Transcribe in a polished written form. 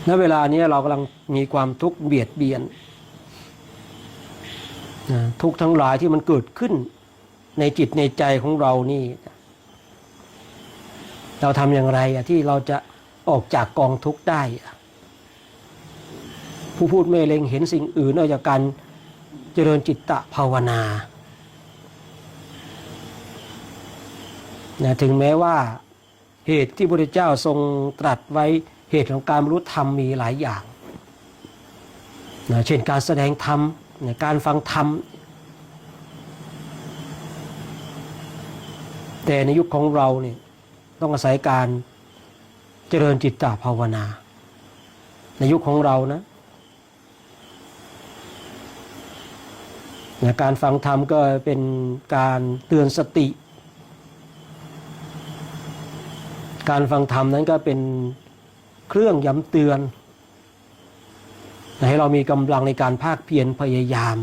ณเวลานี้เรากำลังมีความทุกข์เบียดเบียนทุกข์ทั้งหลายที่มันเกิดขึ้นในจิตในใจของเรานี่เราทำอย่างไรที่เราจะออกจากกองทุกข์ได้ผู้พูดไม่เล็งเห็นสิ่งอื่นนอกจากการเจริญจิตตภาวนาถึงแม้ว่าเหตุที่พระพุทธเจ้าทรงตรัสไว้เหตุของการบรรลุธรรมมีหลายอย่างเช่นการแสดงธรรมการฟังธรรมแต่ในยุคของเราเนี่ยต้องอาศัยการเจริญจิตตภาวนาในยุคของเรานะการฟังธรรมก็เป็นการเตือนสติการฟังธรรมนั้นก็เป็นเครื่องย้ำเตือนให้เรามีกำลังในการภาคเพียรพยายาม